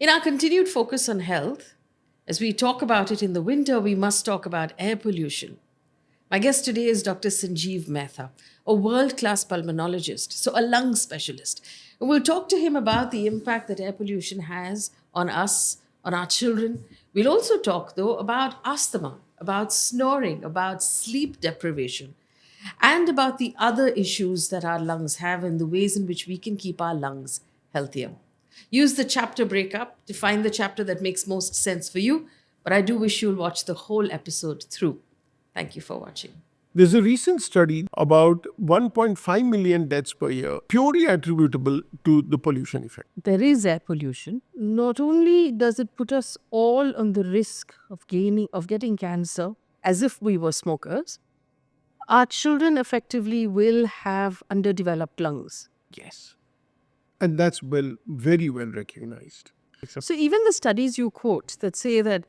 In our continued focus on health, as we talk about it in the winter, we must talk about air pollution. My guest today is Dr. Sanjeev Mehta, a world class pulmonologist, so a lung specialist. And we'll talk to him about the impact that air pollution has on us, on our children. We'll also talk, though, about asthma, about snoring, about sleep deprivation, and about the other issues that our lungs have and the ways in which we can keep our lungs healthier. Use the chapter breakup to find the chapter that makes most sense for you, but I do wish you'll watch the whole episode through. Thank you for watching. There's a recent study about 1.5 million deaths per year, purely attributable to the pollution effect. There is air pollution. Not only does it put us all on the risk of getting cancer as if we were smokers, our children effectively will have underdeveloped lungs. Yes. And that's very well recognized. So even the studies you quote that say that,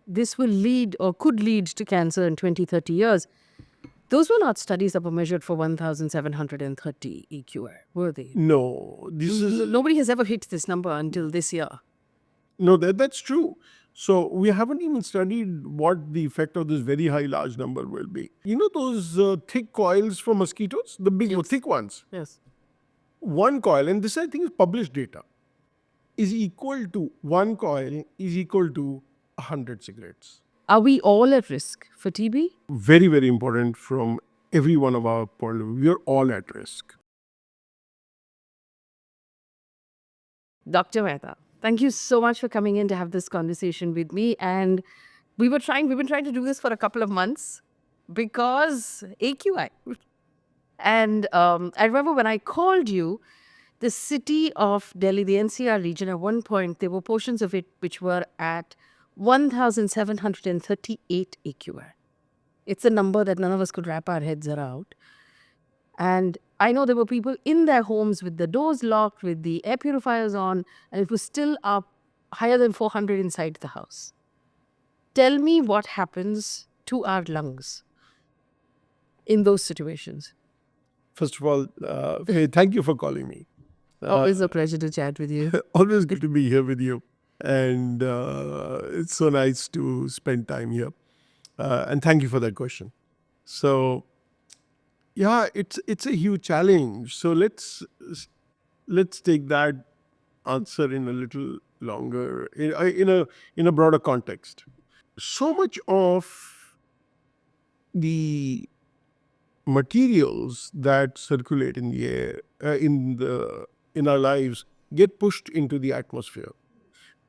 this will lead or could lead to cancer in 20, 30 years, those were not studies that were measured for 1,730 EQI, were they? No, Nobody has ever hit this number until this year. No, that's true. So we haven't even studied what the effect of this very high large number will be. You know those thick coils for mosquitoes? The big, thick ones? Yes. One coil, and this I think is published data, one coil is equal to 100 cigarettes. Are we all at risk for TB? Very, very important from every one of our point of view. We are all at risk. Dr. Mehta, thank you so much for coming in to have this conversation with me. And we've been trying to do this for a couple of months because AQI. And I remember when I called you, the city of Delhi, the NCR region, at one point, there were portions of it which were at 1,738 AQI. It's a number that none of us could wrap our heads around. And I know there were people in their homes with the doors locked, with the air purifiers on, and it was still up higher than 400 inside the house. Tell me what happens to our lungs in those situations. First of all, Faye, thank you for calling me. Always a pleasure to chat with you. Always good to be here with you. And it's so nice to spend time here. And thank you for that question. So, yeah, it's a huge challenge. So let's take that answer in a little longer, in a broader context. So much of the materials that circulate in the air, in our lives, get pushed into the atmosphere,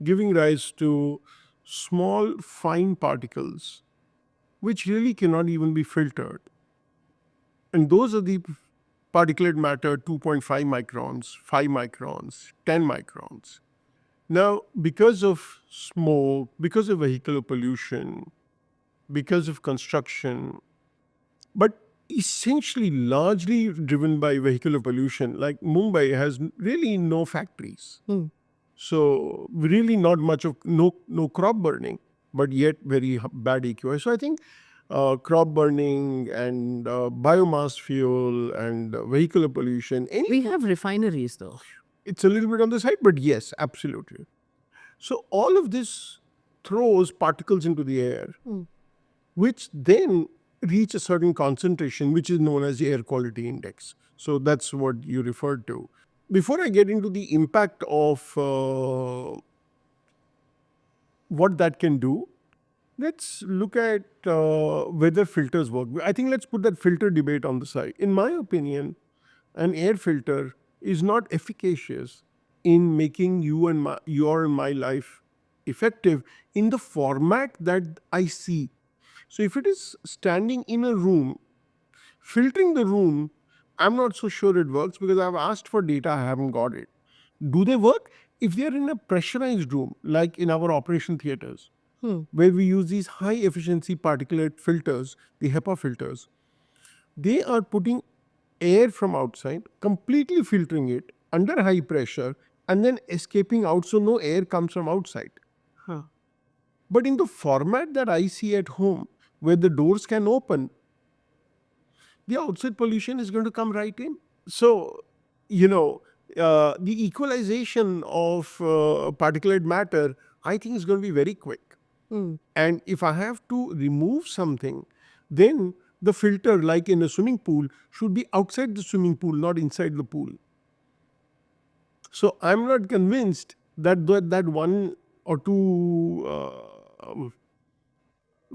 giving rise to small, fine particles, which really cannot even be filtered. And those are the particulate matter 2.5 microns, 5 microns, 10 microns. Now, because of smoke, because of vehicular pollution, because of construction, but essentially largely driven by vehicular pollution, like Mumbai has really no factories. So really not much of no crop burning, but yet very bad EQI. So I think crop burning and biomass fuel and vehicular pollution. We have refineries though. It's a little bit on the side, but yes, absolutely. So all of this throws particles into the air, which then reach a certain concentration, which is known as the air quality index. So that's what you referred to. Before I get into the impact of what that can do, let's look at whether filters work. I think let's put that filter debate on the side. In my opinion, an air filter is not efficacious in making your and my life effective in the format that I see. So if it is standing in a room, filtering the room, I'm not so sure it works because I've asked for data, I haven't got it. Do they work? If they're in a pressurized room, like in our operation theaters, where we use these high efficiency particulate filters, the HEPA filters, they are putting air from outside, completely filtering it under high pressure and then escaping out so no air comes from outside. But in the format that I see at home, where the doors can open, the outside pollution is going to come right in. So, the equalization of particulate matter, I think, is going to be very quick. And if I have to remove something, then the filter, like in a swimming pool, should be outside the swimming pool, not inside the pool. So I'm not convinced that that one or two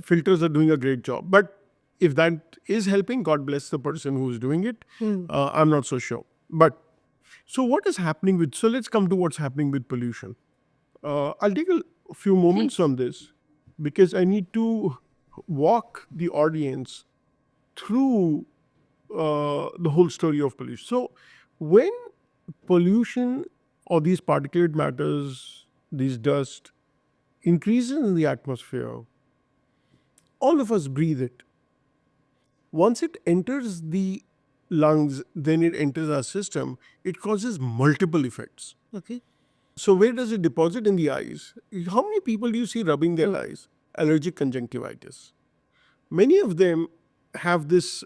filters are doing a great job. But if that is helping, God bless the person who's doing it. I'm not so sure. But so what is happening with? So let's come to what's happening with pollution. I'll take a few moments on this because I need to walk the audience through the whole story of pollution. So when pollution or these particulate matters, these dust, increases in the atmosphere, all of us breathe it. Once it enters the lungs, then it enters our system, it causes multiple effects. Okay. So where does it deposit? In the eyes? How many people do you see rubbing their eyes? Allergic conjunctivitis. Many of them have this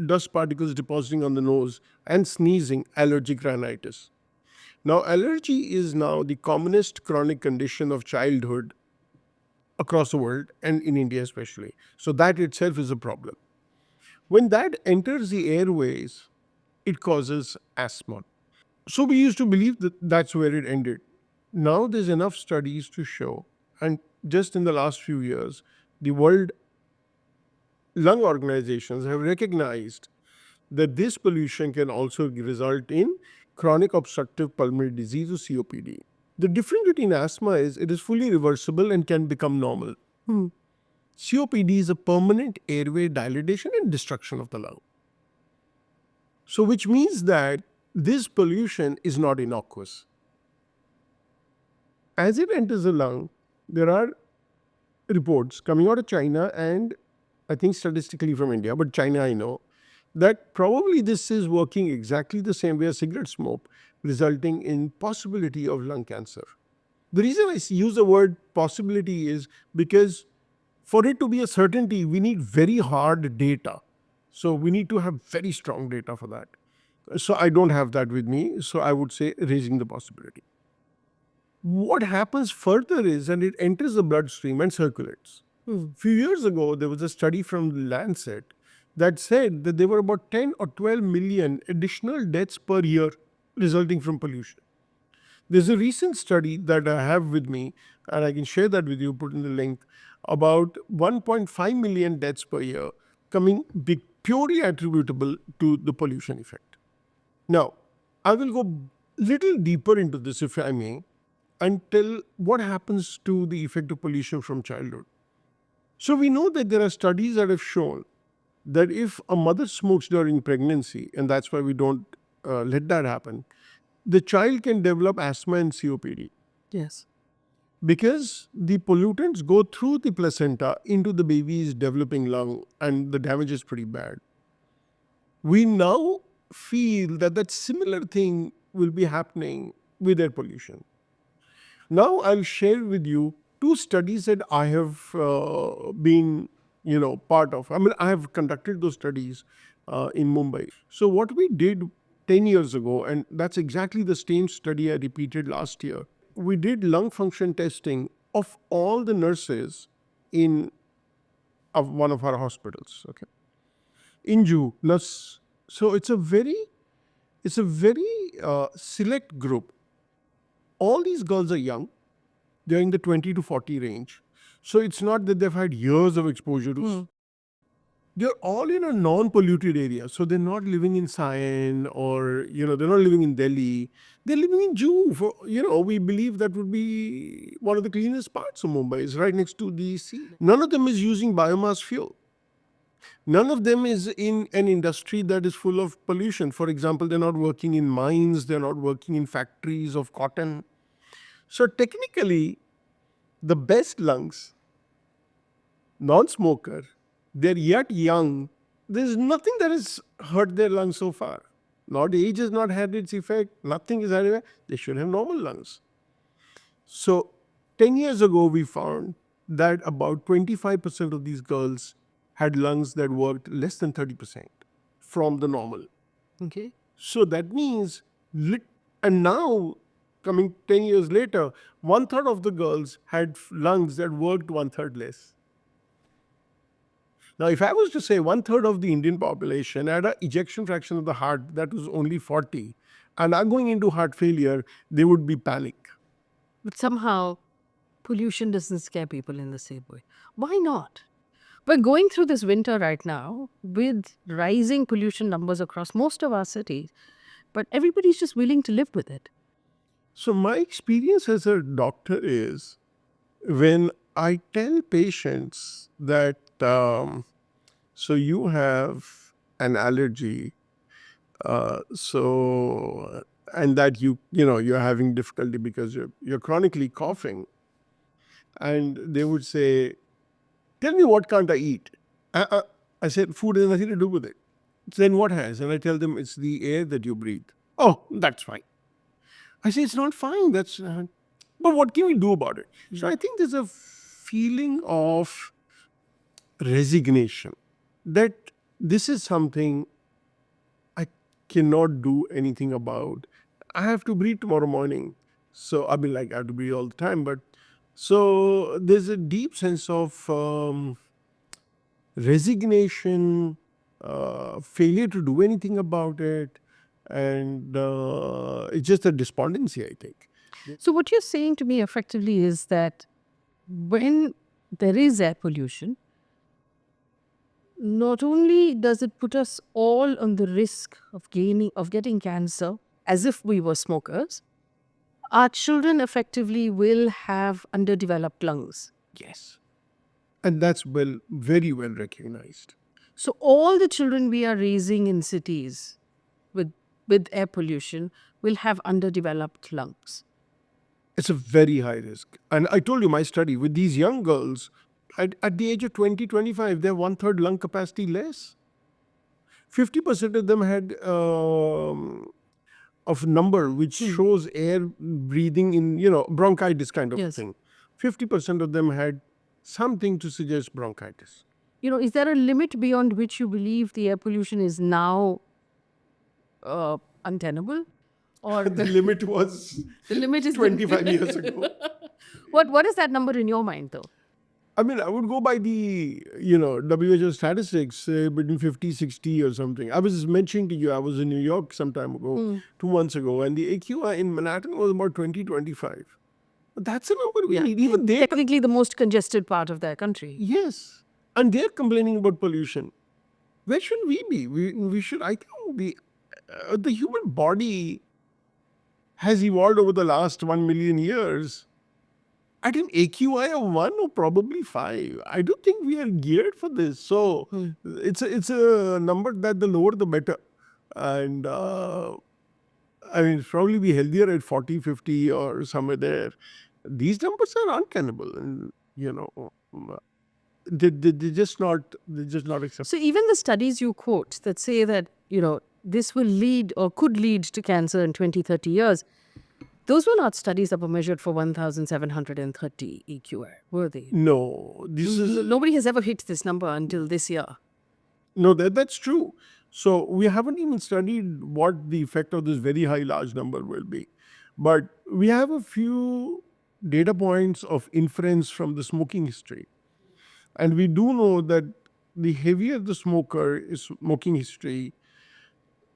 dust particles depositing on the nose and sneezing, allergic rhinitis. Now, allergy is now the commonest chronic condition of childhood across the world and in India especially. So that itself is a problem. When that enters the airways, it causes asthma. So we used to believe that that's where it ended. Now there's enough studies to show, and just in the last few years, the World Lung Organizations have recognized that this pollution can also result in chronic obstructive pulmonary disease or COPD. The difference between asthma is it is fully reversible and can become normal. COPD is a permanent airway dilatation and destruction of the lung. So which means that this pollution is not innocuous. As it enters the lung, there are reports coming out of China and I think statistically from India, but China I know, that probably this is working exactly the same way as cigarette smoke, resulting in possibility of lung cancer. The reason I use the word possibility is because for it to be a certainty, we need very hard data. So we need to have very strong data for that. So I don't have that with me. So I would say raising the possibility. What happens further is, and it enters the bloodstream and circulates. A few years ago, there was a study from the Lancet that said that there were about 10 or 12 million additional deaths per year resulting from pollution. There's a recent study that I have with me, and I can share that with you, put in the link, about 1.5 million deaths per year coming purely attributable to the pollution effect. Now, I will go little deeper into this, if I may, and tell what happens to the effect of pollution from childhood. So we know that there are studies that have shown that if a mother smokes during pregnancy, and that's why we don't let that happen, the child can develop asthma and COPD. Yes. Because the pollutants go through the placenta into the baby's developing lung and the damage is pretty bad. We now feel that that similar thing will be happening with air pollution. Now I'll share with you two studies that I have been, part of. I mean, I have conducted those studies in Mumbai. So what we did 10 years ago, and that's exactly the same study I repeated last year, we did lung function testing of all the nurses in one of our hospitals. Okay, in Ju, so it's a very select group. All these girls are young; they're in the 20 to 40 range. So it's not that they've had years of exposure to. They're all in a non-polluted area. So they're not living in Sion or, they're not living in Delhi. They're living in Juhu. We believe that would be one of the cleanest parts of Mumbai. It's right next to the sea. None of them is using biomass fuel. None of them is in an industry that is full of pollution. For example, they're not working in mines. They're not working in factories of cotton. So technically, the best lungs, non-smoker, they're yet young. There's nothing that has hurt their lungs so far. Not age has not had its effect. Nothing is anywhere. They should have normal lungs. So 10 years ago, we found that about 25% of these girls had lungs that worked less than 30% from the normal. Okay. So that means And now, coming 10 years later, 1/3 of the girls had lungs that worked 1/3 less. Now, if I was to say 1/3 of the Indian population had an ejection fraction of the heart that was only 40 and are going into heart failure, they would be panic. But somehow, pollution doesn't scare people in the same way. Why not? We're going through this winter right now with rising pollution numbers across most of our cities, but everybody's just willing to live with it. So my experience as a doctor is when I tell patients that, so you have an allergy, and that you're having difficulty because you're chronically coughing, and they would say, "Tell me, what can't I eat?" I said, "Food has nothing to do with it." Then what has? And I tell them, "It's the air that you breathe." "Oh, that's fine." I say, "It's not fine. But what can we do about it?" So I think there's a feeling of resignation that this is something I cannot do anything about. I have to breathe tomorrow morning. So I have to breathe all the time. But so there's a deep sense of resignation, failure to do anything about it. And it's just a despondency, I think. So, what you're saying to me effectively is that when there is air pollution, not only does it put us all on the risk of getting cancer as if we were smokers, our children effectively will have underdeveloped lungs. Yes. And that's very well recognized. So all the children we are raising in cities with air pollution will have underdeveloped lungs. It's a very high risk. And I told you my study with these young girls, at the age of 20, 25, they're 1/3 lung capacity less. 50% of them had of number which shows air breathing in, bronchitis kind of Yes. thing. 50% of them had something to suggest bronchitis. Is there a limit beyond which you believe the air pollution is now untenable? Or The limit was the limit is 25 years ago. What is that number in your mind, though? I mean, I would go by the, WHO statistics, between 50, 60 or something. I was mentioning to you, I was in New York some time ago, 2 months ago, and the AQI in Manhattan was about 20, 25. That's a number we need. Even they, Technically the most congested part of their country. yes. And they're complaining about pollution. Where should we be? We should, I think the human body has evolved over the last 1 million years at an AQI of 1 or probably 5. I don't think we are geared for this. So it's a number that the lower the better. And it's probably be healthier at 40, 50 or somewhere there. These numbers are untenable. And, they're just not acceptable. So even the studies you quote that say that, this will lead or could lead to cancer in 20, 30 years, those were not studies that were measured for 1,730 EQI, were they? No, Nobody has ever hit this number until this year. No, that's true. So we haven't even studied what the effect of this very high large number will be. But we have a few data points of inference from the smoking history. And we do know that the heavier the smoking history,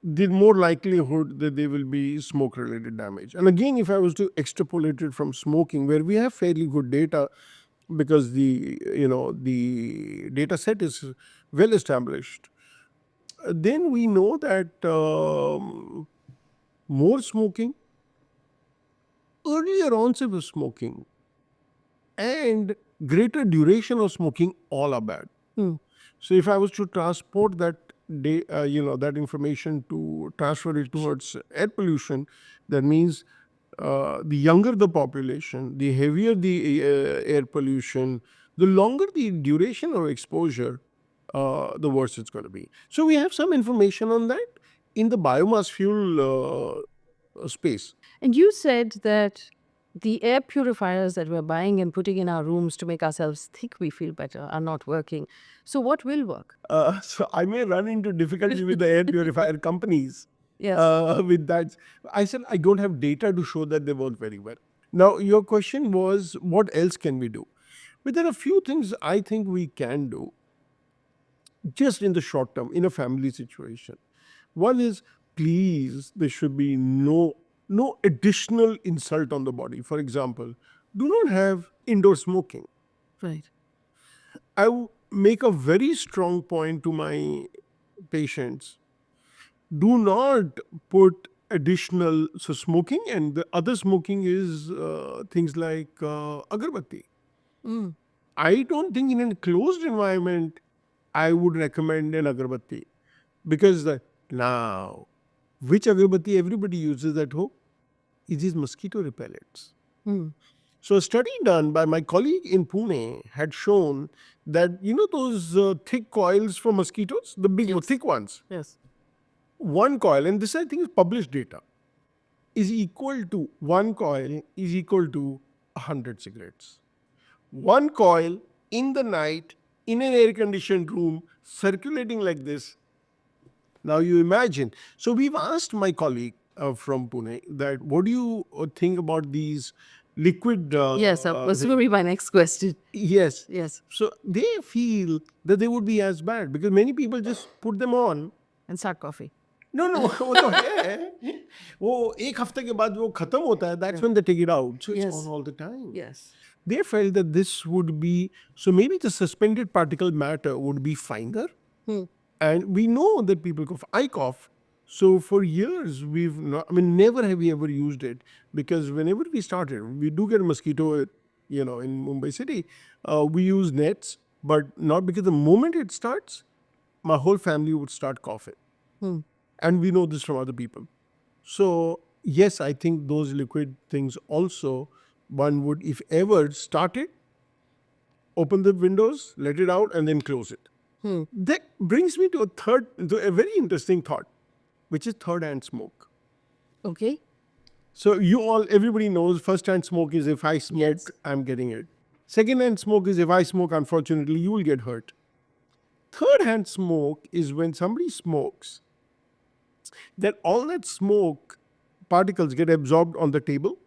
the more likelihood that there will be smoke-related damage. And again, if I was to extrapolate it from smoking, where we have fairly good data, because the data set is well established, then we know that more smoking, earlier onset of smoking, and greater duration of smoking all are bad. So if I was to transport that that information to transfer it towards air pollution, that means the younger the population, the heavier the air pollution, the longer the duration of exposure, the worse it's going to be. So we have some information on that in the biomass fuel space. And you said that the air purifiers that we're buying and putting in our rooms to make ourselves think we feel better are not working. So what will work? So I may run into difficulty with the air purifier companies Yes. with that. I said, I don't have data to show that they work very well. Now, your question was, what else can we do? But there are a few things I think we can do just in the short term in a family situation. One is, please, there should be no additional insult on the body. For example, do not have indoor smoking. Right. I make a very strong point to my patients. Do not put additional, so smoking, and the other smoking is things like agarbatti. Mm. I don't think in a closed environment I would recommend an agarbatti, because now, which agarbatti everybody uses at home is these mosquito repellents. Mm. So a study done by my colleague in Pune had shown that, those thick coils for mosquitoes, the big Yes. thick ones, Yes. one coil, and this I think is published data, one coil is equal to 100 cigarettes. One coil in the night in an air conditioned room circulating like this. Now you imagine. So we've asked my colleague from Pune that, what do you think about these liquid? Yes, that was going to be my next question. Yes. Yes. So they feel that they would be as bad because many people just put them on. And start coughing. No, वो तो है. वो एक हफ्ते के बाद वो खत्म होता है. That's when they take it out. So it's Yes. on all the time. Yes. They felt that this would be, so maybe the suspended particle matter would be finer. And we know that people cough. I cough. So for years, never have we ever used it, because whenever we started, we do get a mosquito, in Mumbai city, we use nets, but not because the moment it starts, my whole family would start coughing. And we know this from other people. So yes, I think those liquid things also, one would, if ever, start it, open the windows, let it out, and then close it. That brings me to a very interesting thought, which is third-hand smoke. Okay. So everybody knows first-hand smoke is if I smoke, Yes. I'm getting it. Second-hand smoke is if I smoke, unfortunately, you will get hurt. Third-hand smoke is when somebody smokes, then all that smoke particles get absorbed on the table,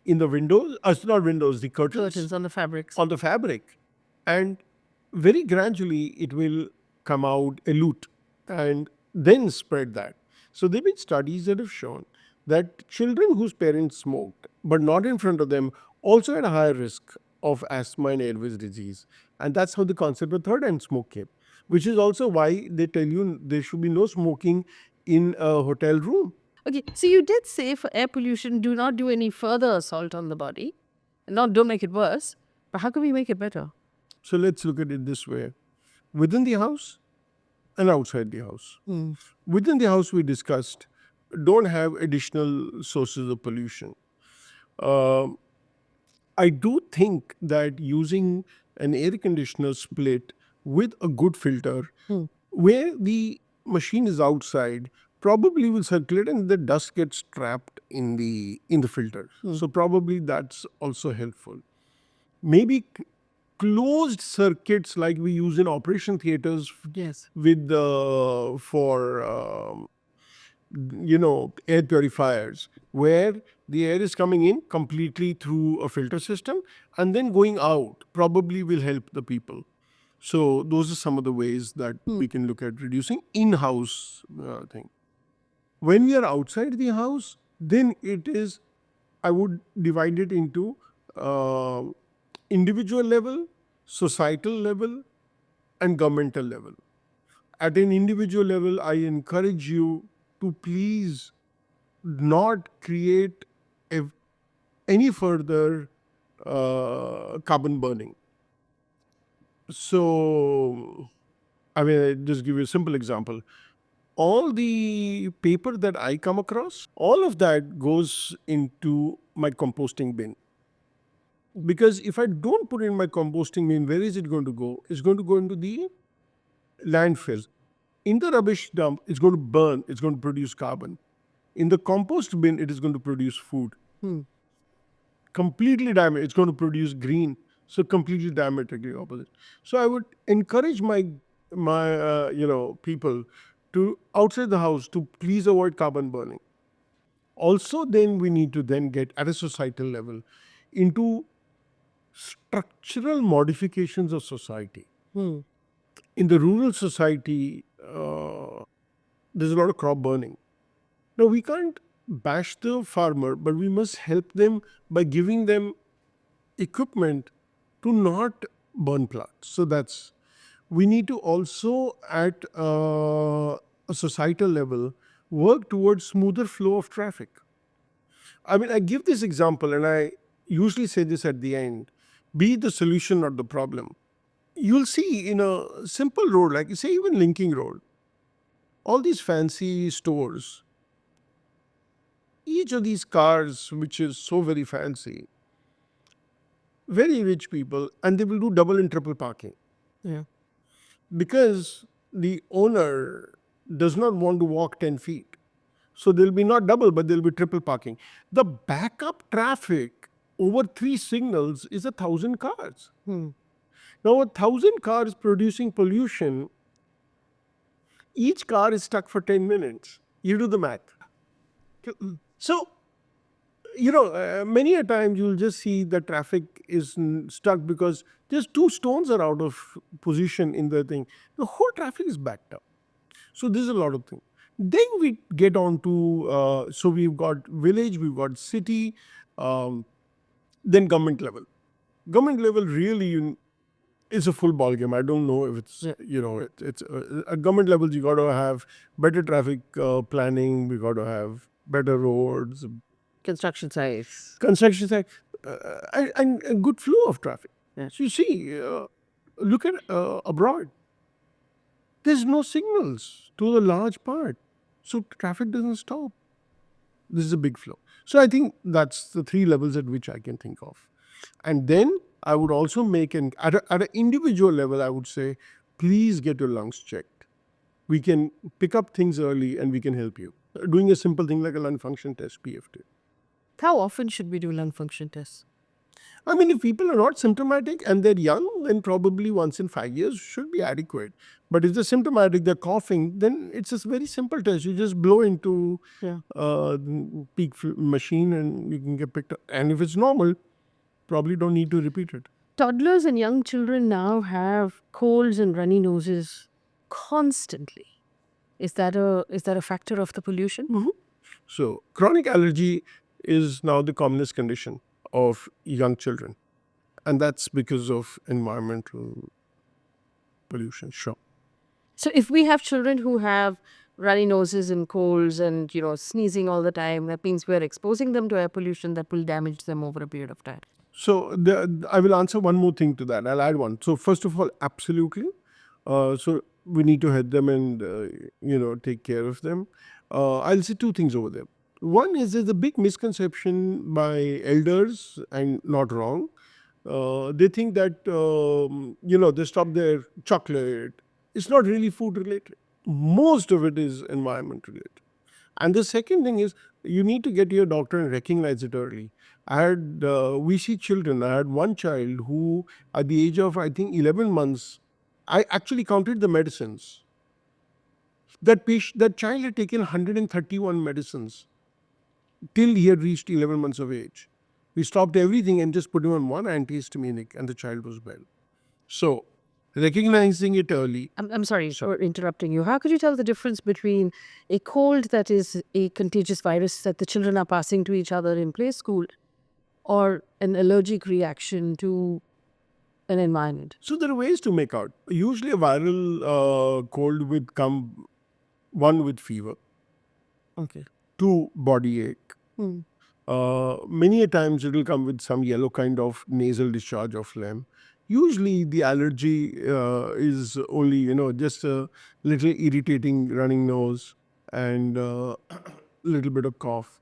in the windows, not windows, the Curtains on the fabrics. on the fabric, and very gradually it will come out, elute, and then spread that. So there have been studies that have shown that children whose parents smoked, but not in front of them, also had a higher risk of asthma and airways disease. And that's how the concept of third-hand smoke came, which is also why they tell you there should be no smoking in a hotel room. Okay, so you did say for air pollution, do not do any further assault on the body. Don't make it worse. But how can we make it better? So let's look at it this way. Within the house and outside the house. Within the house, we discussed, don't have additional sources of pollution. I do think that using an air conditioner split with a good filter, where the machine is outside, probably will circulate and the dust gets trapped in the filter. So probably that's also helpful. Maybe closed circuits like we use in operation theaters Yes. with air purifiers, where the air is coming in completely through a filter system and then going out, probably will help the people. So those are some of the ways that we can look at reducing in-house thing. When we are outside the house, then I would divide it into individual level, societal level, and governmental level. At an individual level, I encourage you to please not create any further carbon burning. So, I'll just give you a simple example. All the paper that I come across, all of that goes into my composting bin. Because if I don't put it in my composting bin, where is it going to go? It's going to go into the landfill. In the rubbish dump, it's going to burn, it's going to produce carbon. In the compost bin, it is going to produce food. Completely diametrically, it's going to produce green. So completely diametrically opposite. So I would encourage my people to outside the house to please avoid carbon burning. Also, then we need to then get at a societal level into structural modifications of society. In the rural society, there's a lot of crop burning. Now, we can't bash the farmer, but we must help them by giving them equipment to not burn plants. So that's, we need to also at a societal level work towards smoother flow of traffic. I mean, I give this example and I usually say this at the end, be the solution, not the problem. You'll see in a simple road, like say even Linking Road, all these fancy stores, each of these cars, which is so very fancy, very rich people, and they will do double and triple parking. Yeah. Because the owner does not want to walk 10 feet. So there'll be not double, but there'll be triple parking. The backup traffic over 3 signals is 1,000 cars. Now 1,000 cars producing pollution, each car is stuck for 10 minutes. You do the math. So, many a times you'll just see the traffic is stuck because just 2 stones are out of position in the thing. The whole traffic is backed up. So there's a lot of things. Then we get on to, so we've got village, we've got city, then government level. Government level really is a full ball game. I don't know if it's, it's at government levels, you got to have better traffic planning, we got to have better roads, Construction sites. construction site, and a good flow of traffic. Yeah. So you see, look at abroad. There's no signals to a large part. So traffic doesn't stop. This is a big flow. So I think that's the 3 levels at which I can think of. And then I would also make at an individual level, I would say, please get your lungs checked. We can pick up things early and we can help you. Doing a simple thing like a lung function test, PFT. How often should we do lung function tests? I mean, if people are not symptomatic and they're young, then probably once in 5 years should be adequate. But if they're symptomatic, they're coughing, then it's a very simple test. You just blow into peak machine and you can get picked up. And if it's normal, probably don't need to repeat it. Toddlers and young children now have colds and runny noses constantly. Is that a factor of the pollution? So chronic allergy is now the commonest condition of young children. And that's because of environmental pollution, sure. So if we have children who have runny noses and colds and, sneezing all the time, that means we're exposing them to air pollution that will damage them over a period of time. So I will answer one more thing to that. I'll add one. So first of all, absolutely. So we need to help them and, take care of them. I'll say 2 things over there. One is there's a big misconception by elders, and not wrong. They think that, they stop their chocolate. It's not really food related. Most of it is environment related. And the second thing is you need to get to your doctor and recognize it early. We see children. I had one child who at the age of, I think, 11 months, I actually counted the medicines. That child had taken 131 medicines till he had reached 11 months of age. We stopped everything and just put him on one antihistaminic and the child was well. So recognizing it early. I'm sorry for interrupting you. How could you tell the difference between a cold that is a contagious virus that the children are passing to each other in play school or an allergic reaction to an environment? So there are ways to make out. Usually a viral cold would come, 1 with fever. Okay. 2, body ache. Many a times it will come with some yellow kind of nasal discharge or phlegm. Usually the allergy is only, just a little irritating running nose and a little bit of cough.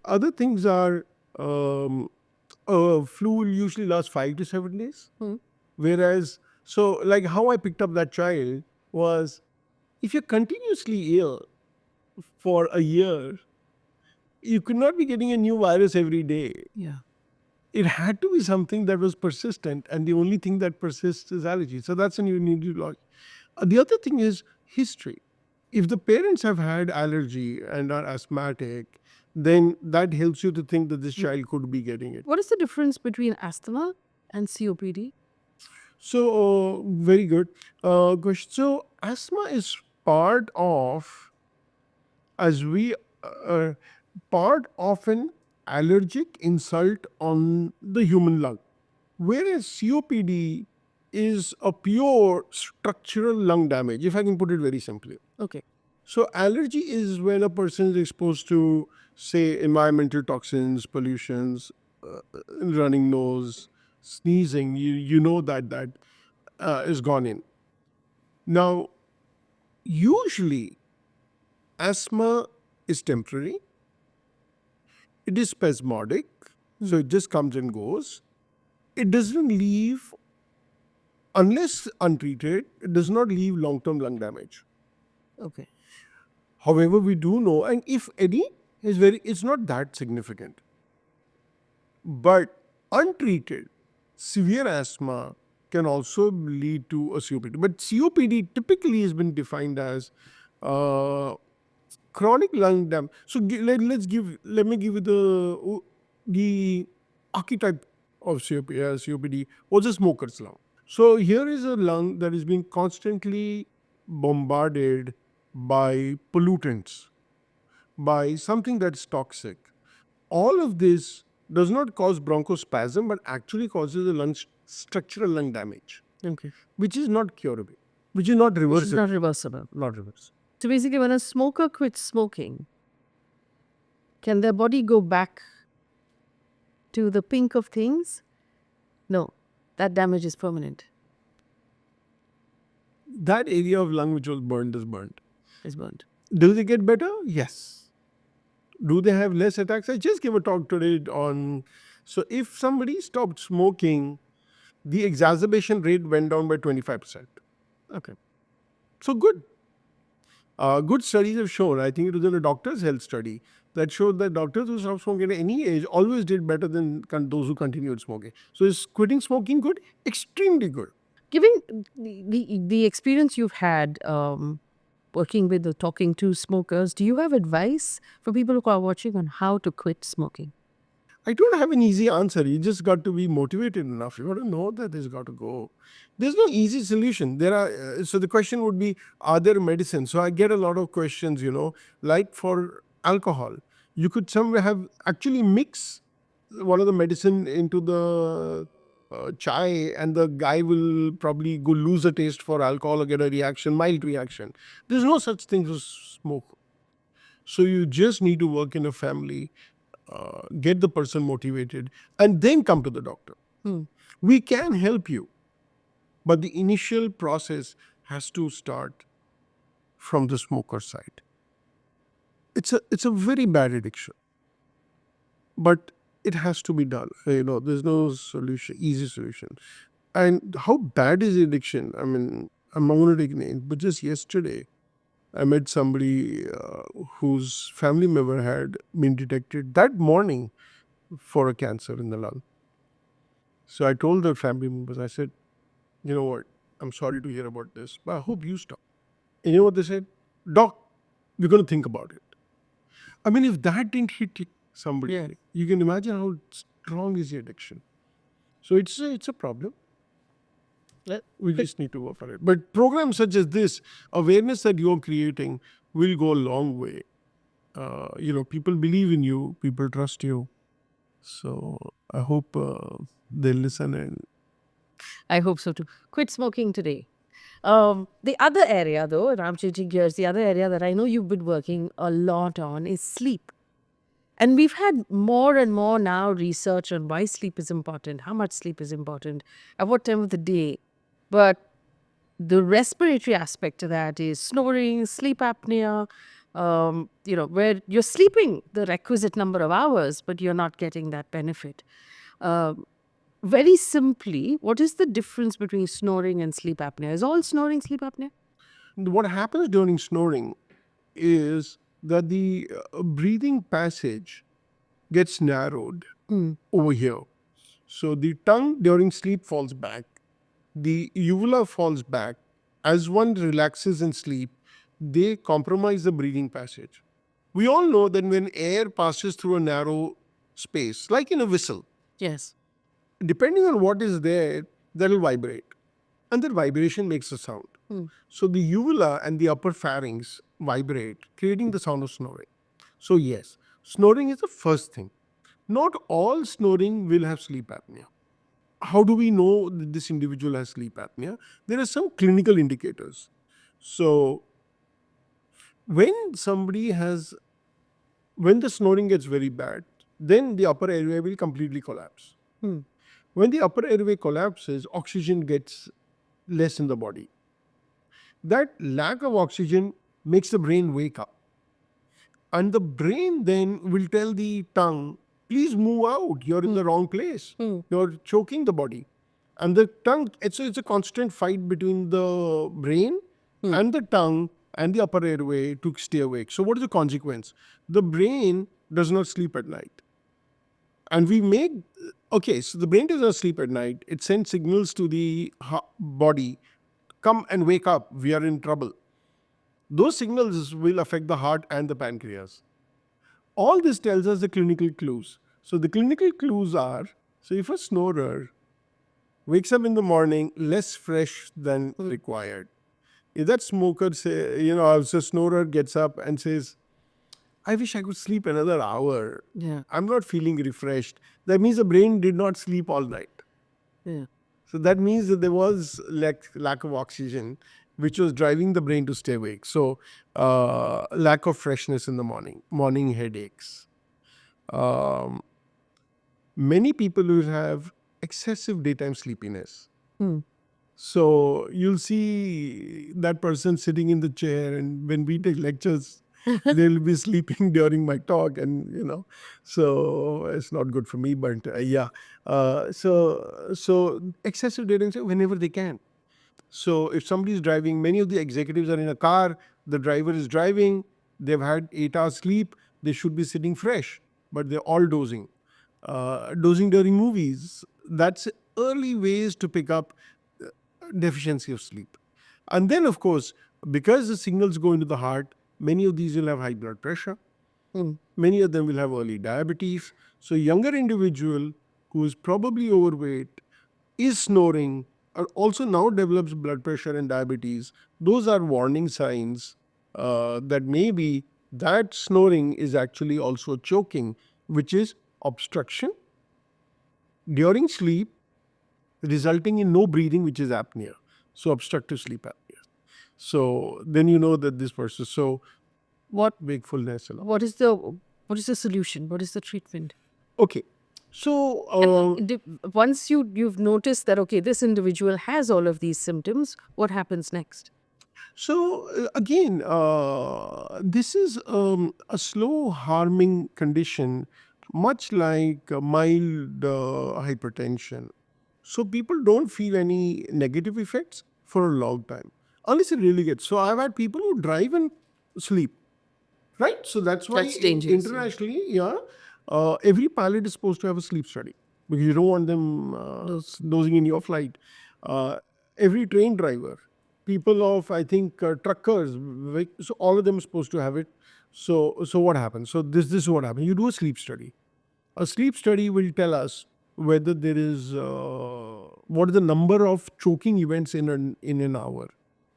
Other things are flu will usually last 5 to 7 days. Whereas, so like how I picked up that child was, if you're continuously ill for a year, you could not be getting a new virus every day. Yeah. It had to be something that was persistent, and the only thing that persists is allergy. So that's when you need to log. The other thing is history. If the parents have had allergy and are asthmatic, then that helps you to think that this child could be getting it. What is the difference between asthma and COPD? So, very good question. So, asthma is part of, as we, part of an allergic insult on the human lung. Whereas COPD is a pure structural lung damage, if I can put it very simply. Okay. So, allergy is when a person is exposed to, say, environmental toxins, pollutions, running nose, sneezing. You know that is gone in. Now, usually, asthma is temporary. It is spasmodic, so it just comes and goes. It doesn't leave, unless untreated, it does not leave long-term lung damage. Okay. However, we do know, and if any, it's not that significant. But untreated, severe asthma can also lead to a COPD. But COPD typically has been defined as chronic lung damage. So let me give you the archetype of COPD. What's a smoker's lung? So here is a lung that is being constantly bombarded by pollutants, by something that's toxic. All of this does not cause bronchospasm, but actually causes a structural lung damage, Okay. which is not curable, which is not It's reversible. not reversible. Not reversible. So basically, when a smoker quits smoking, can their body go back to the pink of things? No, that damage is permanent. That area of lung which was burned is burned. It's burned. Do they get better? Yes. Do they have less attacks? I just gave a talk today on, so if somebody stopped smoking, the exacerbation rate went down by 25%. Okay. So good. Good studies have shown, I think it was in a doctor's health study, that showed that doctors who stopped smoking at any age always did better than those who continued smoking. So is quitting smoking good? Extremely good. Given the experience you've had working with or talking to smokers, do you have advice for people who are watching on how to quit smoking? I don't have an easy answer. You just got to be motivated enough. You got to know that this got to go. There's no easy solution. There are. So the question would be, are there medicines? So I get a lot of questions. Like for alcohol, you could somewhere have actually mix one of the medicine into the chai, and the guy will probably go lose a taste for alcohol or get a reaction, mild reaction. There's no such thing as smoke. So you just need to work in a family, get the person motivated, and then come to the doctor. We can help you, but the initial process has to start from the smoker side. It's a very bad addiction, but it has to be done. There's no solution, easy solution. And how bad is the addiction? I mean, I'm not going to take names, but just yesterday, I met somebody whose family member had been detected that morning for a cancer in the lung. So I told the family members, I said, you know what, I'm sorry to hear about this, but I hope you stop. And you know what they said? Doc, we're going to think about it. I mean, if that didn't hit somebody, you can imagine how strong is the addiction. So it's a problem. We just need to work on it. But programs such as this, awareness that you're creating, will go a long way. People believe in you, people trust you. So I hope they'll listen. And I hope so too. Quit smoking today. The other area, though, and I'm changing gears, the other area that I know you've been working a lot on is sleep. And we've had more and more now research on why sleep is important, how much sleep is important, at what time of the day. But the respiratory aspect to that is snoring, sleep apnea, where you're sleeping the requisite number of hours, but you're not getting that benefit. Very simply, what is the difference between snoring and sleep apnea? Is all snoring sleep apnea? what happens during snoring is that the breathing passage gets narrowed over here. So the tongue during sleep falls back. The uvula falls back. As one relaxes in sleep, they compromise the breathing passage. We all know that when air passes through a narrow space, like in a whistle, Yes. depending on what is there, that will vibrate. And that vibration makes a sound. So the uvula and the upper pharynx vibrate, creating the sound of snoring. So yes, snoring is the first thing. Not all snoring will have sleep apnea. How do we know that this individual has sleep apnea? There are some clinical indicators. So when the snoring gets very bad, then the upper airway will completely collapse. When the upper airway collapses, oxygen gets less in the body. That lack of oxygen makes the brain wake up. And the brain then will tell the tongue, please move out, you're in the wrong place. You're choking the body. And the tongue, it's a constant fight between the brain and the tongue and the upper airway to stay awake. So what is the consequence? The brain does not sleep at night. And so the brain does not sleep at night. It sends signals to the body, come and wake up, we are in trouble. Those signals will affect the heart and the pancreas. All this tells us the clinical clues. So the clinical clues are, so if a snorer wakes up in the morning less fresh than required, if that smoker if a snorer gets up and says, I wish I could sleep another hour. Yeah. I'm not feeling refreshed. That means the brain did not sleep all night. Yeah. So that means that there was lack of oxygen, which was driving the brain to stay awake. So lack of freshness in the morning headaches. Many people will have excessive daytime sleepiness. So you'll see that person sitting in the chair, and when we take lectures, they'll be sleeping during my talk, and so it's not good for me. But so excessive daytime whenever they can. So if somebody is driving, many of the executives are in a car, the driver is driving, they've had 8 hours sleep, they should be sitting fresh, but they're all dozing. Dozing during movies, that's early ways to pick up deficiency of sleep. And then, of course, because the signals go into the heart, many of these will have high blood pressure. Many of them will have early diabetes. So younger individual who is probably overweight, is snoring, or also now develops blood pressure and diabetes, those are warning signs that maybe that snoring is actually also choking, which is obstruction during sleep, resulting in no breathing, which is apnea. So obstructive sleep apnea. So then you know that this person. So what wakefulness? What is the solution? What is the treatment? Okay. So Once you've noticed that, okay, this individual has all of these symptoms, what happens next? So again, this is a slow harming condition, much like mild hypertension. So people don't feel any negative effects for a long time, unless it really gets. So I've had people who drive and sleep, right? So that's why That's dangerous, internationally, every pilot is supposed to have a sleep study because you don't want them dozing in your flight. Every train driver, people of I think truckers, so all of them are supposed to have it. So what happens? So this is what happens. You do a sleep study. A sleep study will tell us whether there is what is the number of choking events in an hour.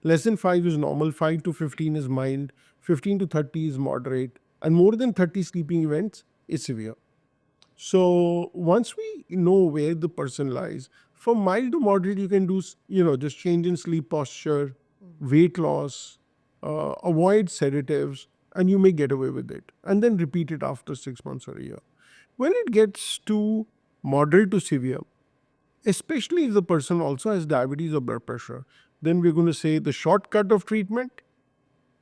Less than 5 is normal, 5 to 15 is mild, 15 to 30 is moderate, and more than 30 sleeping events is severe. So once we know where the person lies, from mild to moderate, you can do, just change in sleep posture, weight loss, avoid sedatives, and you may get away with it. And then repeat it after 6 months or a year. When it gets to moderate to severe, especially if the person also has diabetes or blood pressure, then we're going to say the shortcut of treatment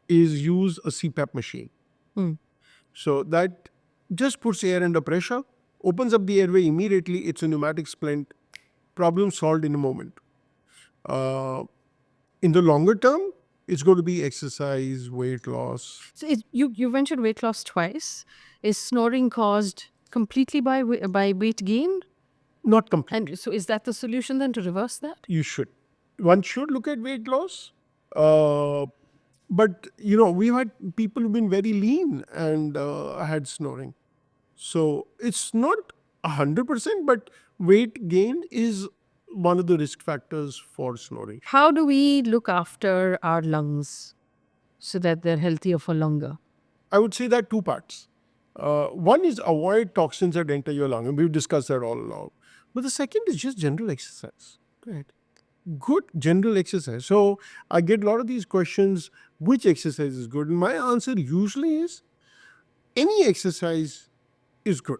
is use a CPAP machine. So that just puts air under pressure, opens up the airway immediately. It's a pneumatic splint. Problem solved in a moment. In the longer term, it's going to be exercise, weight loss. So you mentioned weight loss twice. Is snoring caused completely by weight gain? Not complete. And so is that the solution then to reverse that? You should. One should look at weight loss. But, we've had people who've been very lean and had snoring. So it's not 100%, but weight gain is one of the risk factors for snoring. How do we look after our lungs so that they're healthier for longer? I would say that two parts. One is avoid toxins that enter your lung, and we've discussed that all along. But the second is just general exercise. Good general exercise. So I get a lot of these questions, which exercise is good? And my answer usually is any exercise is good.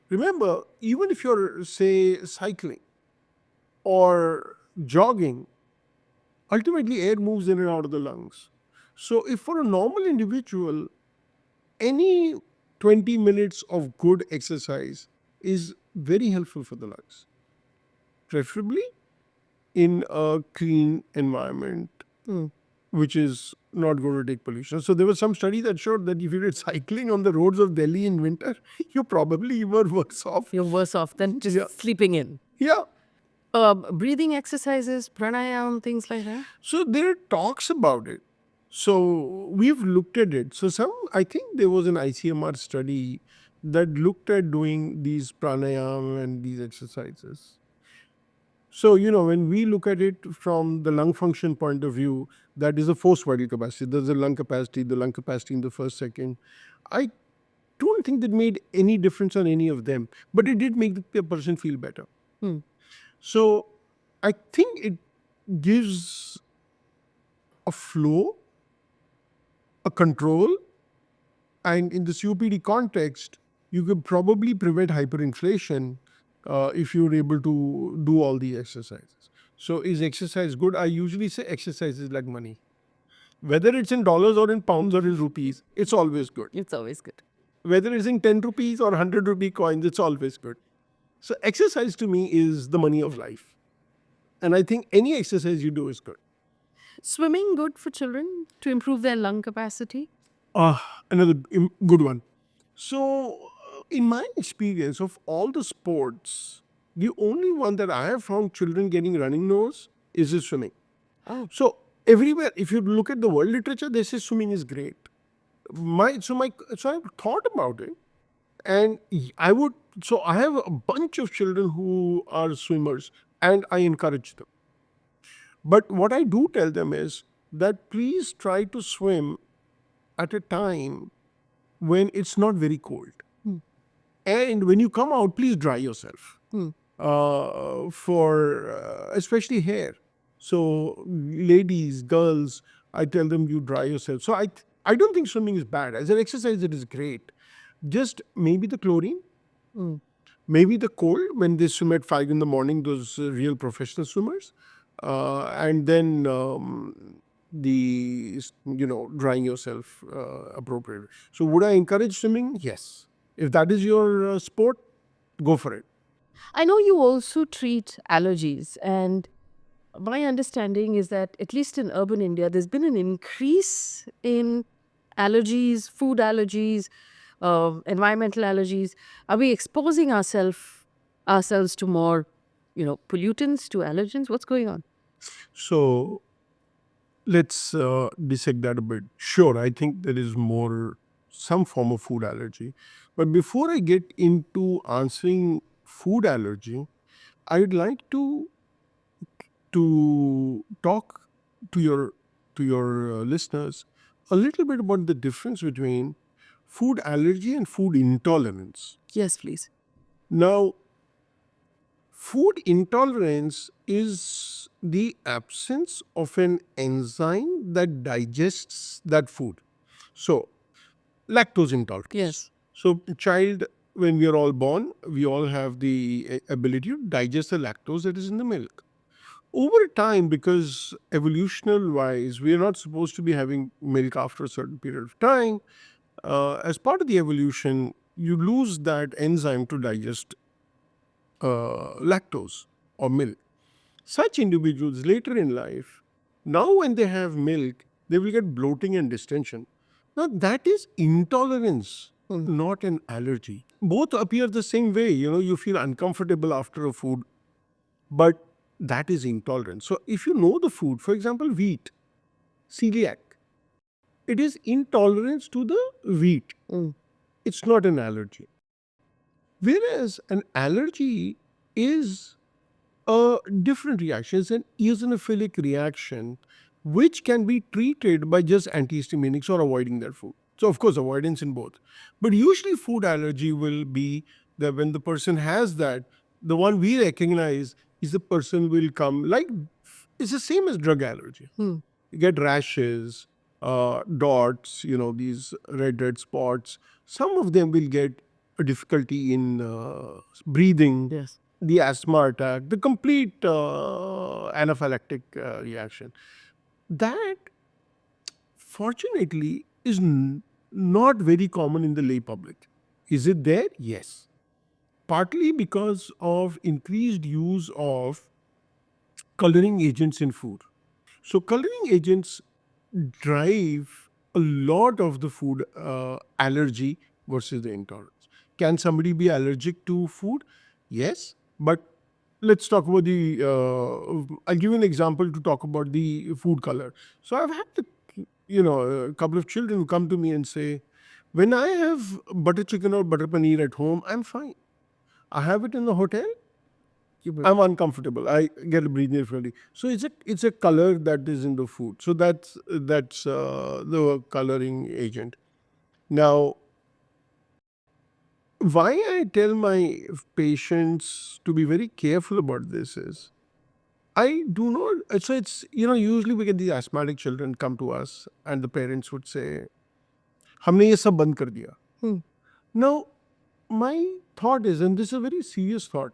Remember, even if you're, say, cycling or jogging, ultimately air moves in and out of the lungs. So if for a normal individual, any 20 minutes of good exercise is very helpful for the lungs, preferably in a clean environment, which is not going to take pollution. So there was some study that showed that if you did cycling on the roads of Delhi in winter, you probably were worse off. You're worse off than just sleeping in. Yeah. Breathing exercises, pranayama, things like that. So there are talks about it. So we've looked at it. So I think there was an ICMR study that looked at doing these pranayama and these exercises. So, when we look at it from the lung function point of view, that is a forced vital capacity. There's the lung capacity in the first second. I don't think that made any difference on any of them, but it did make the person feel better. So I think it gives a flow, a control, and in the COPD context, you could probably prevent hyperinflation if you're able to do all the exercises. So is exercise good? I usually say exercise is like money. Whether it's in dollars or in pounds or in rupees, it's always good. It's always good. Whether it's in 10 rupees or 100 rupee coins, it's always good. So exercise to me is the money of life. And I think any exercise you do is good. Swimming good for children to improve their lung capacity? Another good one. So, in my experience of all the sports, the only one that I have found children getting running nose is swimming. So, everywhere, if you look at the world literature, they say swimming is great. So I thought about it, and I have a bunch of children who are swimmers, and I encourage them. But what I do tell them is that please try to swim at a time when it's not very cold. And when you come out, please dry yourself for especially hair. So ladies, girls, I tell them you dry yourself. So I don't think swimming is bad. As an exercise, it is great. Just maybe the chlorine, maybe the cold when they swim at 5 in the morning, those real professional swimmers. And then drying yourself appropriately. So would I encourage swimming? Yes. If that is your sport, go for it. I know you also treat allergies, and my understanding is that at least in urban India, there's been an increase in allergies, food allergies, environmental allergies. Are we exposing ourselves to more, pollutants, to allergens? What's going on? So let's dissect that a bit. Sure, I think there is some form of food allergy. But before I get into answering food allergy, I'd like to talk to your listeners a little bit about the difference between food allergy and food intolerance. Yes, please. Now, food intolerance is the absence of an enzyme that digests that food. So, lactose intolerance. Yes. So, child, when we are all born, we all have the ability to digest the lactose that is in the milk. Over time, because evolutionary wise, we are not supposed to be having milk after a certain period of time. As part of the evolution, you lose that enzyme to digest lactose or milk. Such individuals later in life, now when they have milk, they will get bloating and distension. Now that is intolerance, not an allergy. Both appear the same way. You feel uncomfortable after a food, but that is intolerance. So if you know the food, for example, wheat, celiac, It is intolerance to the wheat. It's not an allergy. Whereas an allergy is a different reaction. It's an eosinophilic reaction which can be treated by just antihistaminics or avoiding that food. So, of course, avoidance in both. But usually, food allergy will be that when the person has that, the one we recognize is the person will come like it's the same as drug allergy. You get rashes, dots, these red spots. Some of them will get a difficulty in breathing. Yes. The asthma attack, the complete anaphylactic reaction. That, fortunately, is not very common in the lay public. Is it there? Yes. Partly because of increased use of coloring agents in food. So, coloring agents drive a lot of the food allergy versus the intolerance. Can somebody be allergic to food? Yes, but let's talk about the. I'll give you an example to talk about the food color. So I've had a couple of children who come to me and say, when I have butter chicken or butter paneer at home, I'm fine. I have it in the hotel, I'm uncomfortable. I get a breathing difficulty. So it's a color that is in the food. So that's the coloring agent. Now, why I tell my patients to be very careful about this is I do not. So it's usually we get these asthmatic children come to us and the parents would say, "हमने ये सब बंद कर दिया." Now, my thought is, and this is a very serious thought,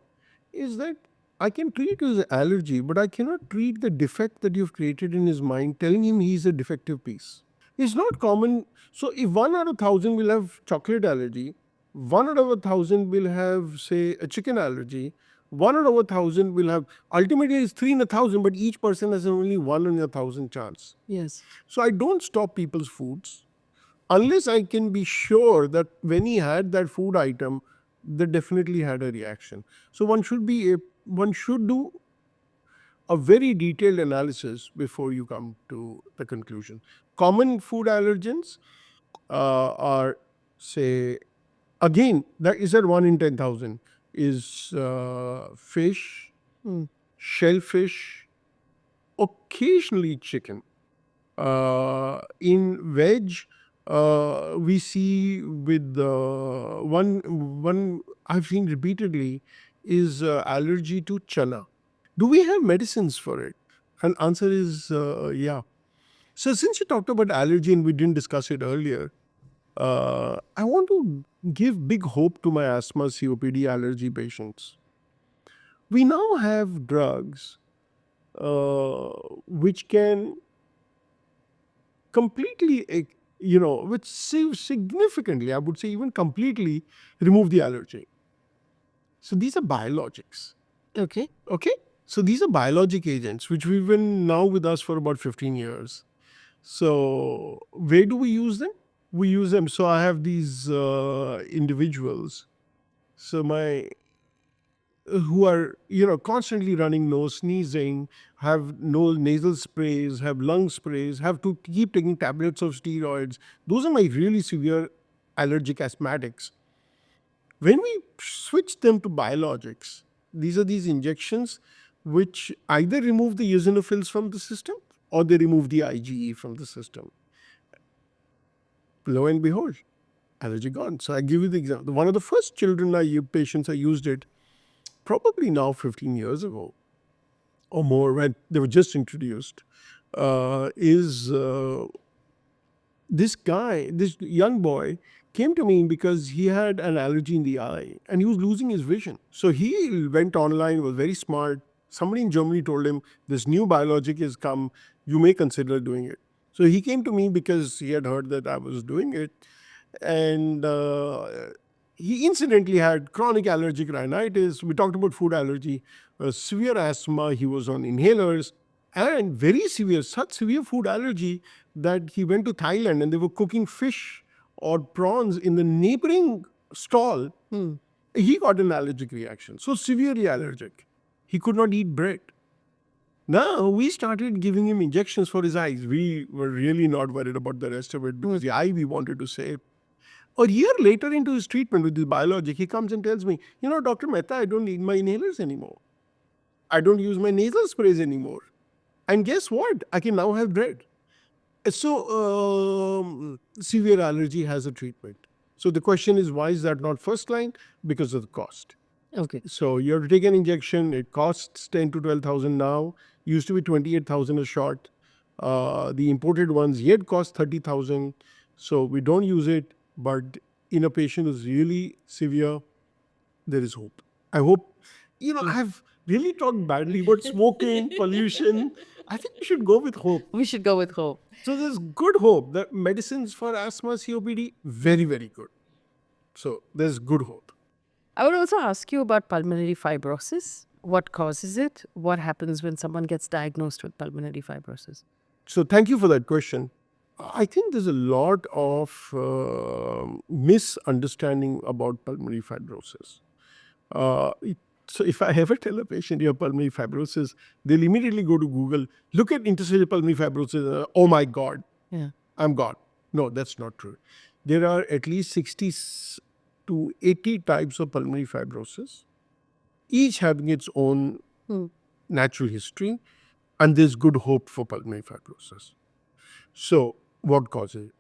is that I can treat his allergy, but I cannot treat the defect that you've created in his mind, telling him he's a defective piece. It's not common. So if 1 out of 1,000 will have chocolate allergy, 1 out of 1,000 will have, say, a chicken allergy, 1 out of 1,000 will have, ultimately it's 3 in 1,000, but each person has only 1 in 1,000 chance. Yes. So I don't stop people's foods unless I can be sure that when he had that food item, they definitely had a reaction. So one should do a very detailed analysis before you come to the conclusion. Common food allergens are, say, again, that is at 1 in 10,000 is fish, shellfish, occasionally chicken. In veg, we see with one I've seen repeatedly is allergy to chana. Do we have medicines for it? And answer is yeah. So since you talked about allergy and we didn't discuss it earlier, I want to give big hope to my asthma COPD allergy patients. We now have drugs which can completely, which significantly, I would say even completely remove the allergy. So these are biologics. Okay. Okay? So these are biologic agents which we've been now with us for about 15 years. So where do we use them? We use them. So I have these individuals. So who are constantly running nose, sneezing, have no nasal sprays, have lung sprays, have to keep taking tablets of steroids. Those are my really severe allergic asthmatics. When we switch them to biologics, these are these injections which either remove the eosinophils from the system or they remove the IgE from the system. Lo and behold, allergy gone. So I give you the example. One of the first patients I used it probably now 15 years ago or more when they were just introduced, is this young boy came to me because he had an allergy in the eye and he was losing his vision. So he went online, was very smart. Somebody in Germany told him, this new biologic has come, you may consider doing it. So he came to me because he had heard that I was doing it. And he incidentally had chronic allergic rhinitis. We talked about food allergy, severe asthma. He was on inhalers and very severe, such severe food allergy that he went to Thailand and they were cooking fish or prawns in the neighboring stall. He got an allergic reaction. So severely allergic. He could not eat bread. Now we started giving him injections for his eyes. We were really not worried about the rest of it because the eye we wanted to save. A year later into his treatment with his biologic, he comes and tells me, Dr. Mehta, I don't need my inhalers anymore. I don't use my nasal sprays anymore. And guess what? I can now have dread. So severe allergy has a treatment. So the question is, why is that not first line? Because of the cost. Okay. So you have to take an injection. It costs 10 to 12,000 now. Used to be 28,000 a shot. The imported ones yet cost 30,000. So we don't use it. But in a patient who's really severe, there is hope. I hope, I've really talked badly about smoking, pollution. I think we should go with hope. We should go with hope. So there's good hope. The medicines for asthma, COPD, very, very good. So there's good hope. I would also ask you about pulmonary fibrosis. What causes it? What happens when someone gets diagnosed with pulmonary fibrosis? So thank you for that question. I think there's a lot of misunderstanding about pulmonary fibrosis. So if I ever tell a patient you have pulmonary fibrosis, they'll immediately go to Google, look at interstitial pulmonary fibrosis. Oh my God, Yeah. I'm gone. No, that's not true. There are at least 60 to 80 types of pulmonary fibrosis, each having its own natural history, and there's good hope for pulmonary fibrosis. So what causes it?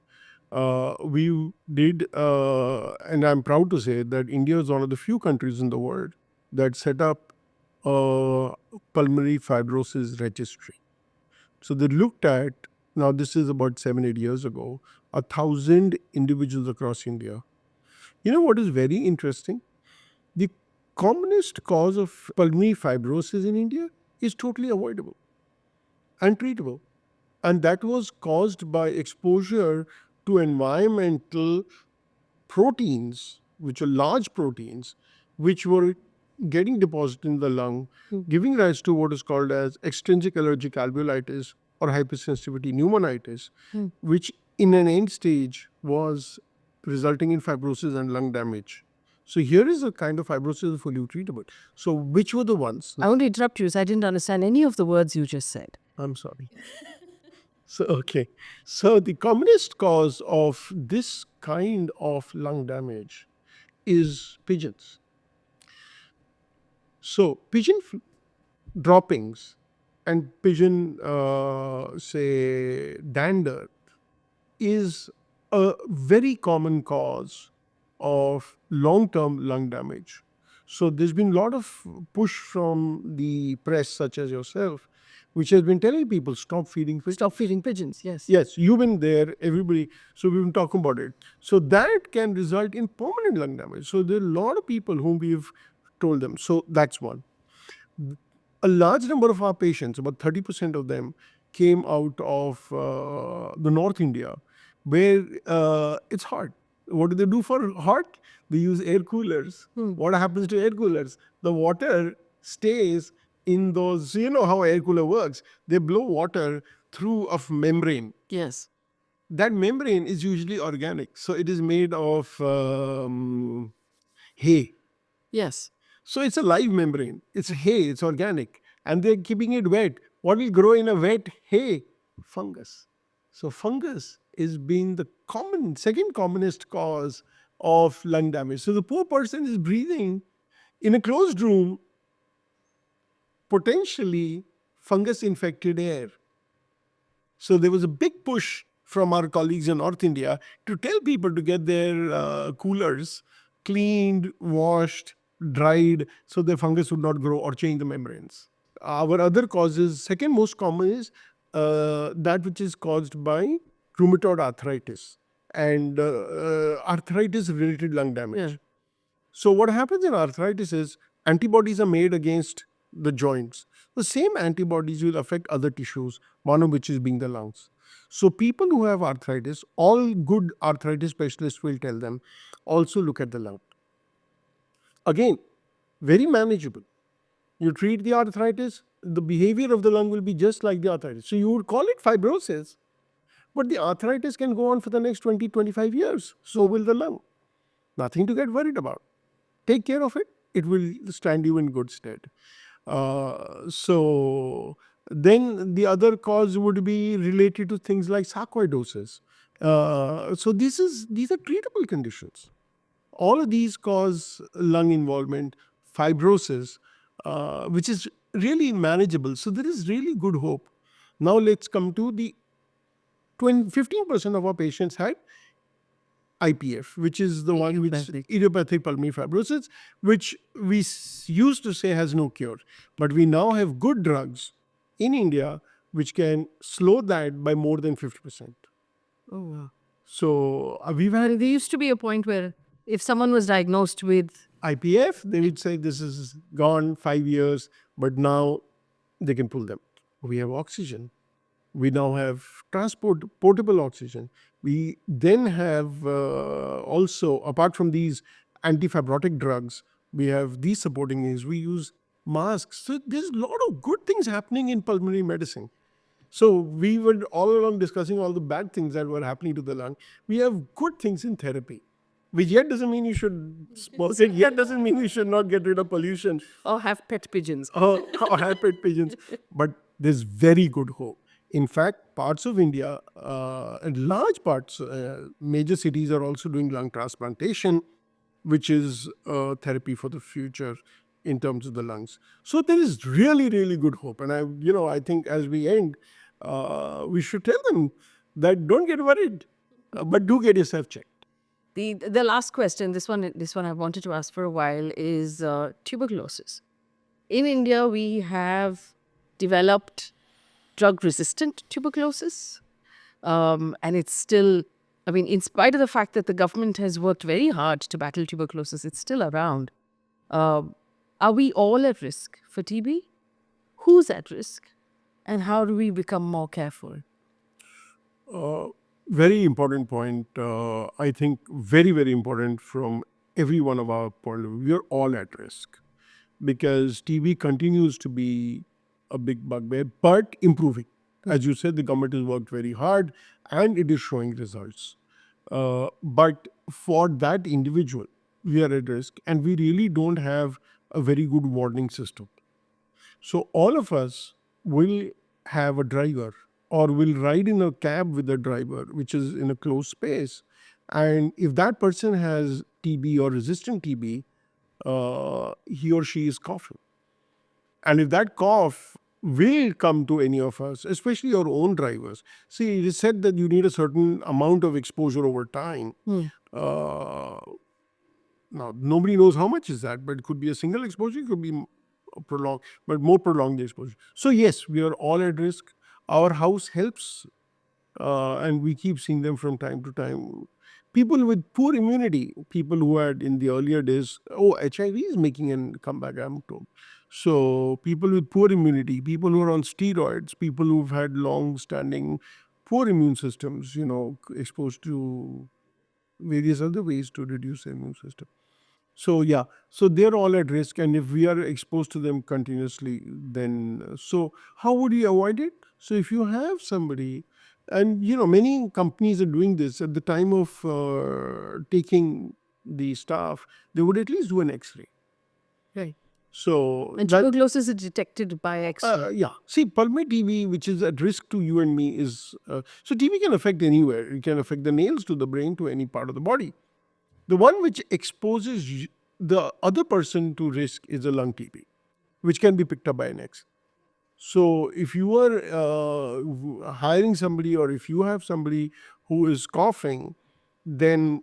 We did, and I'm proud to say that India is one of the few countries in the world that set up a pulmonary fibrosis registry. So they looked at, now this is about 7-8 years ago, 1,000 individuals across India. You know what is very interesting? The commonest cause of pulmonary fibrosis in India is totally avoidable and treatable. And that was caused by exposure to environmental proteins, which are large proteins, which were getting deposited in the lung, giving rise to what is called as extrinsic allergic alveolitis or hypersensitivity pneumonitis, which in an end stage was resulting in fibrosis and lung damage. So here is a kind of fibrosis fully treatable. So which were the ones? I want to interrupt you as I didn't understand any of the words you just said. I'm sorry. So the commonest cause of this kind of lung damage is pigeons. So pigeon droppings and pigeon, say, dander is a very common cause of long-term lung damage. So there's been a lot of push from the press, such as yourself, which has been telling people, stop feeding pigeons. Stop feeding pigeons, yes. Yes, you've been there, everybody. So we've been talking about it. So that can result in permanent lung damage. So there are a lot of people whom we've told them. So that's one. A large number of our patients, about 30% of them, came out of the North India, where it's hot. What do they do for hot? They use air coolers. What happens to air coolers? The water stays in those, you know how air cooler works. They blow water through a membrane. Yes. That membrane is usually organic. So it is made of hay. Yes. So it's a live membrane. It's hay, it's organic. And they're keeping it wet. What will grow in a wet hay? Fungus. So fungus is being the second commonest cause of lung damage. So the poor person is breathing in a closed room, potentially fungus infected air. So there was a big push from our colleagues in North India to tell people to get their coolers cleaned, washed, dried, so the fungus would not grow or change the membranes. Our other causes, second most common is that which is caused by rheumatoid arthritis and arthritis-related lung damage. Yeah. So what happens in arthritis is antibodies are made against the joints. The same antibodies will affect other tissues, one of which is being the lungs. So people who have arthritis, all good arthritis specialists will tell them, also look at the lung. Again, very manageable. You treat the arthritis, the behavior of the lung will be just like the arthritis. So you would call it fibrosis, but the arthritis can go on for the next 20, 25 years. So will the lung. Nothing to get worried about. Take care of it. It will stand you in good stead. So Then the other cause would be related to things like sarcoidosis. So these are treatable conditions. All of these cause lung involvement, fibrosis, which is really manageable. So there is really good hope. Now let's come to the 15% of our patients had IPF, which is the one which idiopathic pulmonary fibrosis, which we used to say has no cure. But we now have good drugs in India which can slow that by more than 50%. Oh, wow. So we've had There used to be a point where if someone was diagnosed with IPF, they would say this is gone 5 years, but now they can pull them. We have oxygen. We now have portable oxygen. We then have also, apart from these antifibrotic drugs, we have these supporting things. We use masks. So there's a lot of good things happening in pulmonary medicine. So we were all along discussing all the bad things that were happening to the lung. We have good things in therapy, which yet doesn't mean you should smoke it, yet doesn't mean you should not get rid of pollution or have pet pigeons. or have pet pigeons. But there's very good hope. In fact, parts of India, and large parts, major cities are also doing lung transplantation, which is therapy for the future in terms of the lungs. So there is really, really good hope. And I think as we end, we should tell them that don't get worried, but do get yourself checked. The last question, this one I wanted to ask for a while, is tuberculosis. In India, we have developed drug-resistant tuberculosis, and it's still, I mean, in spite of the fact that the government has worked very hard to battle tuberculosis, it's still around. Are we all at risk for TB? Who's at risk? And how do we become more careful? Very important point. I think very, very important from every one of our point of view. We are all at risk because TB continues to be a big bugbear, but improving. As you said, the government has worked very hard and it is showing results. But for that individual, we are at risk and we really don't have a very good warning system. So all of us will have a driver or will ride in a cab with a driver, which is in a closed space. And if that person has TB or resistant TB, he or she is coughing. And if that cough will come to any of us, especially your own drivers. See, it is said that you need a certain amount of exposure over time. Now, nobody knows how much is that, but it could be a single exposure, it could be prolonged, but more prolonged exposure. So yes, we are all at risk. Our house helps, and we keep seeing them from time to time. People with poor immunity, people who had in the earlier days, HIV is making a comeback, I'm told. So people with poor immunity, people who are on steroids, people who've had long-standing poor immune systems, exposed to various other ways to reduce the immune system. So yeah, so they're all at risk, and if we are exposed to them continuously, then so how would you avoid it? So if you have somebody, and many companies are doing this at the time of taking the staff, they would at least do an X-ray. Right. So And tuberculosis is detected by X-ray. yeah. See, pulmonary TB, which is at risk to you and me, is so TB can affect anywhere. It can affect the nails to the brain, to any part of the body. The one which exposes the other person to risk is a lung TB, which can be picked up by an X. So if you are hiring somebody, or if you have somebody who is coughing, then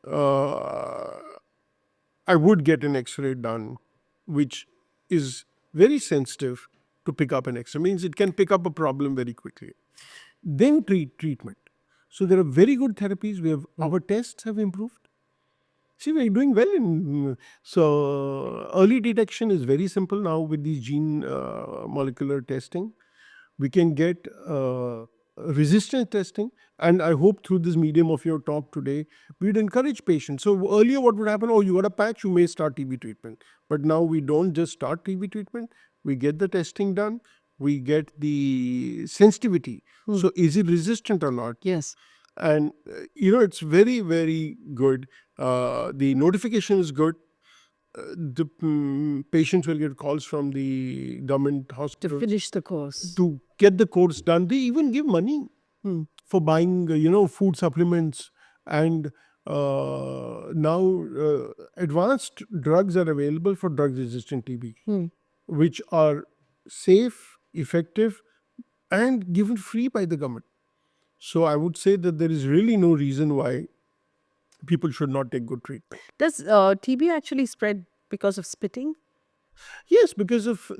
I would get an X-ray done, which is very sensitive to pick up an X-ray. Means it can pick up a problem very quickly. Then treatment. So there are very good therapies. Our tests have improved. See, we're doing well so early detection is very simple now with these gene molecular testing. We can get resistance testing, and I hope through this medium of your talk today, we'd encourage patients. So earlier what would happen, you got a patch, you may start TB treatment. But now we don't just start TB treatment, we get the testing done, we get the sensitivity. So is it resistant or not? Yes. And it's very, very good. The notification is good. the patients will get calls from the government To hospital finish the course. to get the course done. They even give money for buying, food supplements. And now advanced drugs are available for drug-resistant TB, which are safe, effective, and given free by the government. So I would say that there is really no reason why people should not take good treatment. Does TB actually spread because of spitting? Yes, because of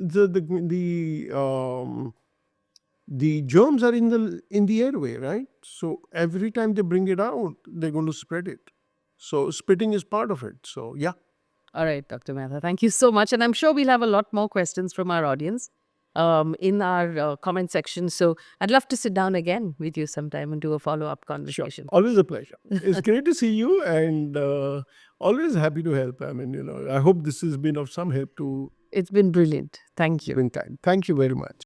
the germs are in the airway, right? So every time they bring it out, they're going to spread it. So spitting is part of it. So yeah. All right, Dr. Mehta, thank you so much. And I'm sure we'll have a lot more questions from our audience in our comment section. So I'd love to sit down again with you sometime and do a follow-up Sure. conversation. Always a pleasure. It's great to see you, and always happy to help. I mean, I hope this has been of some help to It's been brilliant. Thank you. humankind. Thank you very much.